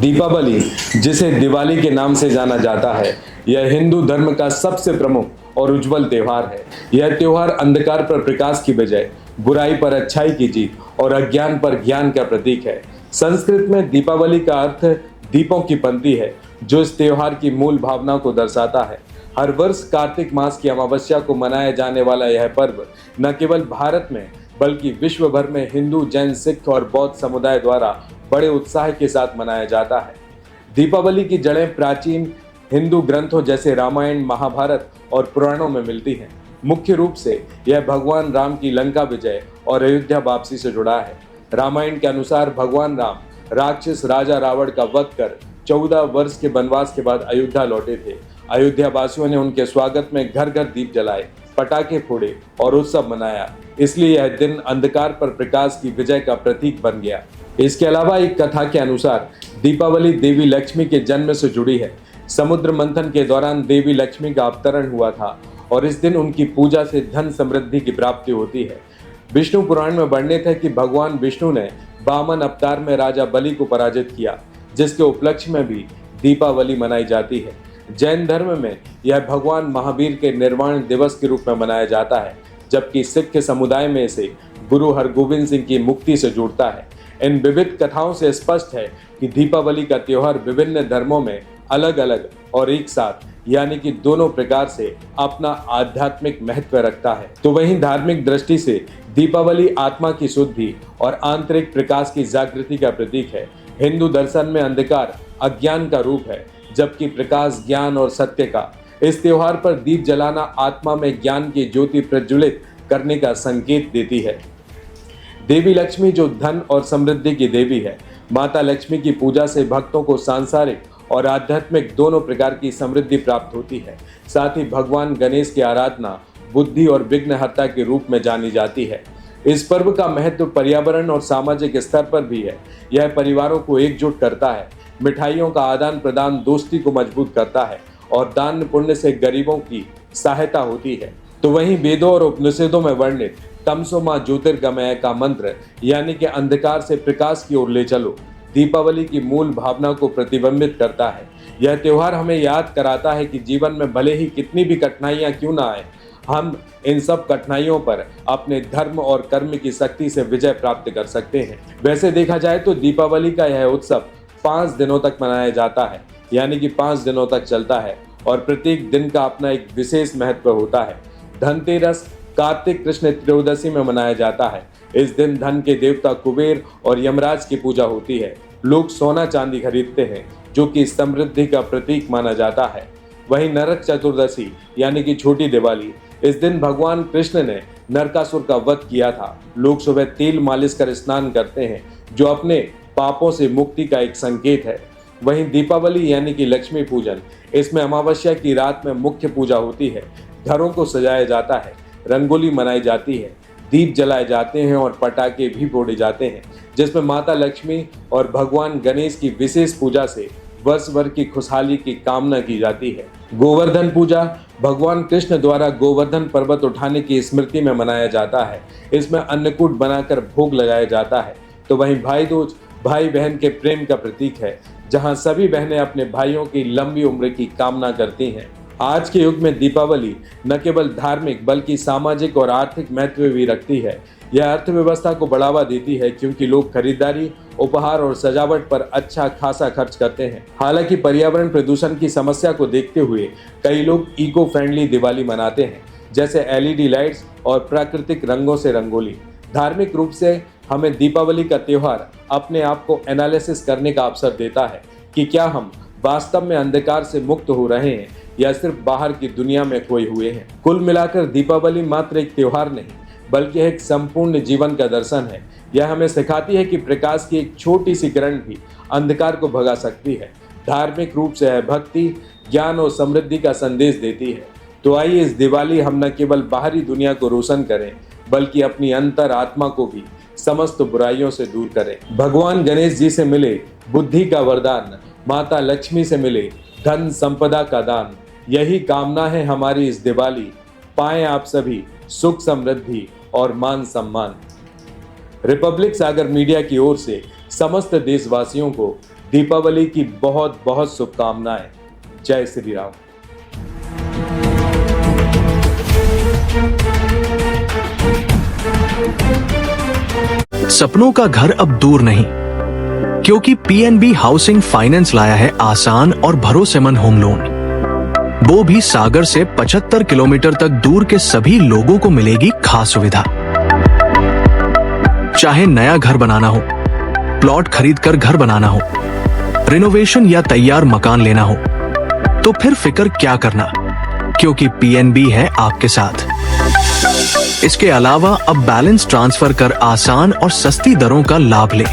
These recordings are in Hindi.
दीपावली, जिसे दिवाली के नाम से जाना जाता है, यह हिंदू धर्म का सबसे प्रमुख और उज्जवल त्योहार है। यह त्योहार अंधकार पर प्रकाश की बजाय बुराई पर अच्छाई की जीत और अज्ञान पर ज्ञान का प्रतीक है। संस्कृत में दीपावली का अर्थ दीपों की पंक्ति है, जो इस त्योहार की मूल भावना को दर्शाता है। हर वर्ष कार्तिक मास की अमावस्या को मनाया जाने वाला यह पर्व न केवल भारत में बल्कि विश्व भर में हिंदू, जैन, सिख और बौद्ध समुदाय द्वारा बड़े उत्साह के साथ मनाया जाता है। दीपावली की जड़ें प्राचीन हिंदू ग्रंथों जैसे रामायण, महाभारत और पुराणों में मिलती हैं। मुख्य रूप से यह भगवान राम की लंका विजय और अयोध्या वापसी से जुड़ा है। रामायण के अनुसार भगवान राम राक्षस राजा रावण का वध कर 14 वर्ष के वनवास के बाद अयोध्या लौटे थे। अयोध्या वासियों ने उनके स्वागत में घर घर दीप जलाए, पटाखे फोड़े और उत्सव मनाया। इसलिए यह दिन अंधकार पर प्रकाश की विजय का प्रतीक बन गया। इसके अलावा एक कथा के अनुसार दीपावली देवी लक्ष्मी के जन्म से जुड़ी है। समुद्र मंथन के दौरान देवी लक्ष्मी का अवतरण हुआ था और इस दिन उनकी पूजा से धन समृद्धि की प्राप्ति होती है। विष्णु पुराण में वर्णित है कि भगवान विष्णु ने वामन अवतार में राजा बलि को पराजित किया, जिसके उपलक्ष्य में भी दीपावली मनाई जाती है। जैन धर्म में यह भगवान महावीर के निर्वाण दिवस के रूप में मनाया जाता है, जबकि सिख समुदाय में इसे गुरु हरगोविंद सिंह की मुक्ति से जुड़ता है। इन विविध कथाओं से स्पष्ट है कि दीपावली का त्योहार विभिन्न धर्मों में अलग अलग और एक साथ यानी कि दोनों प्रकार से अपना आध्यात्मिक महत्व रखता है। तो वहीं धार्मिक दृष्टि से दीपावली आत्मा की शुद्धि और आंतरिक प्रकाश की जागृति का प्रतीक है। हिंदू दर्शन में अंधकार अज्ञान का रूप है, जबकि प्रकाश ज्ञान और सत्य का। इस त्योहार पर दीप जलाना आत्मा में ज्ञान की ज्योति प्रज्वलित करने का संकेत देती है। देवी लक्ष्मी, जो धन और समृद्धि की देवी है, माता लक्ष्मी की पूजा से भक्तों को सांसारिक और आध्यात्मिक दोनों प्रकार की समृद्धि प्राप्त होती है। साथ ही भगवान गणेश की आराधना बुद्धि और विघ्नहर्ता के रूप में जानी जाती है। इस पर्व का महत्व पर्यावरण और सामाजिक स्तर पर भी है। यह परिवारों को एकजुट करता है, मिठाइयों का आदान प्रदान दोस्ती को मजबूत करता है और दान पुण्य से गरीबों की सहायता होती है। तो वहीं वेदों और उपनिषदों में वर्णित तमसो मां ज्योतिर्गमय का मंत्र यानी कि अंधकार से प्रकाश की ओर ले चलो, दीपावली की मूल भावना को प्रतिबिंबित करता है। यह त्योहार हमें याद कराता है कि जीवन में भले ही कितनी भी कठिनाइयां क्यों ना आए, हम इन सब कठिनाइयों पर अपने धर्म और कर्म की शक्ति से विजय प्राप्त कर सकते हैं। वैसे देखा जाए तो दीपावली का यह उत्सव 5 दिनों तक मनाया जाता है, यानी कि 5 दिनों तक चलता है और प्रत्येक दिन का अपना एक विशेष महत्व होता है। धनतेरस कार्तिक कृष्ण त्रयोदशी में मनाया जाता है। इस दिन धन के देवता कुबेर और यमराज की पूजा होती है। लोग सोना चांदी खरीदते हैं, जो कि समृद्धि का प्रतीक माना जाता है। वहीं नरक चतुर्दशी यानी कि छोटी दिवाली, इस दिन भगवान कृष्ण ने नरकासुर का वध किया था। लोग सुबह तेल मालिश कर स्नान करते हैं, जो अपने पापों से मुक्ति का एक संकेत है। वहीं दीपावली यानी कि लक्ष्मी पूजन, इसमें अमावस्या की रात में मुख्य पूजा होती है। घरों को सजाया जाता है, रंगोली मनाई जाती है, दीप जलाए जाते हैं और पटाखे भी फोड़े जाते हैं, जिसमें माता लक्ष्मी और भगवान गणेश की विशेष पूजा से वर्ष भर की खुशहाली की कामना की जाती है। गोवर्धन पूजा भगवान कृष्ण द्वारा गोवर्धन पर्वत उठाने की स्मृति में मनाया जाता है। इसमें अन्नकूट बनाकर भोग लगाया जाता है। तो वहीं भाई दूज भाई बहन के प्रेम का प्रतीक है, जहां सभी बहनें अपने भाइयों की लंबी उम्र की कामना करती हैं। आज के युग में दीपावली न केवल धार्मिक बल्कि सामाजिक और आर्थिक महत्व भी रखती है। यह अर्थव्यवस्था को बढ़ावा देती है, क्योंकि लोग खरीदारी, उपहार और सजावट पर अच्छा खासा खर्च करते हैं। हालांकि पर्यावरण प्रदूषण की समस्या को देखते हुए कई लोग इको फ्रेंडली दिवाली मनाते हैं, जैसे LED लाइट्स और प्राकृतिक रंगों से रंगोली। धार्मिक रूप से हमें दीपावली का त्योहार अपने आप को एनालिसिस करने का अवसर देता है कि क्या हम वास्तव में अंधकार से मुक्त हो रहे हैं या सिर्फ बाहर की दुनिया में खोए हुए हैं। कुल मिलाकर दीपावली मात्र एक त्योहार नहीं, बल्कि एक संपूर्ण जीवन का दर्शन है। यह हमें सिखाती है कि प्रकाश की एक छोटी सी किरण भी अंधकार को भगा सकती है। धार्मिक रूप से यह भक्ति, ज्ञान और समृद्धि का संदेश देती है। तो आइए इस दिवाली हम न केवल बाहरी दुनिया को रोशन करें, बल्कि अपनी अंतर आत्मा को भी समस्त बुराइयों से दूर करें। भगवान गणेश जी से मिले बुद्धि का वरदान, माता लक्ष्मी से मिले धन संपदा का दान। यही कामना है हमारी इस दिवाली। पाएं आप सभी सुख, समृद्धि और मान सम्मान। रिपब्लिक सागर मीडिया की ओर से समस्त देशवासियों को दीपावली की बहुत बहुत शुभकामनाएं। जय श्री राम। सपनों का घर अब दूर नहीं, क्योंकि पीएनबी हाउसिंग फाइनेंस लाया है आसान और भरोसेमंद होम लोन। वो भी सागर से 75 किलोमीटर तक दूर के सभी लोगों को मिलेगी खास सुविधा। चाहे नया घर बनाना हो, प्लॉट खरीदकर घर बनाना हो, रिनोवेशन या तैयार मकान लेना हो, तो फिर फिक्र क्या करना, क्योंकि पीएनबी है आपके साथ। इसके अलावा अब बैलेंस ट्रांसफर कर आसान और सस्ती दरों का लाभ ले।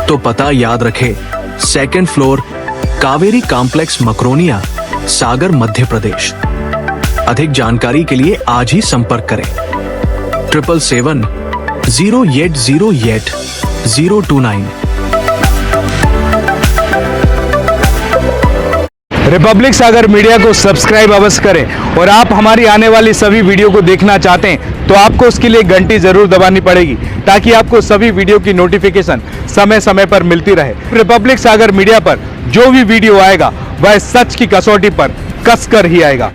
तो पता याद रखे, 2nd floor, Kaveri complex, Makronia, Sagar, Madhya Pradesh. अधिक जानकारी के लिए आज ही संपर्क करें 777-080-029। रिपब्लिक सागर मीडिया को सब्सक्राइब अवश्य करें और आप हमारी आने वाली सभी वीडियो को देखना चाहते हैं तो आपको उसके लिए घंटी जरूर दबानी पड़ेगी, ताकि आपको सभी वीडियो की नोटिफिकेशन समय समय पर मिलती रहे। रिपब्लिक सागर मीडिया पर जो भी वीडियो आएगा वह सच की कसौटी पर कसकर ही आएगा।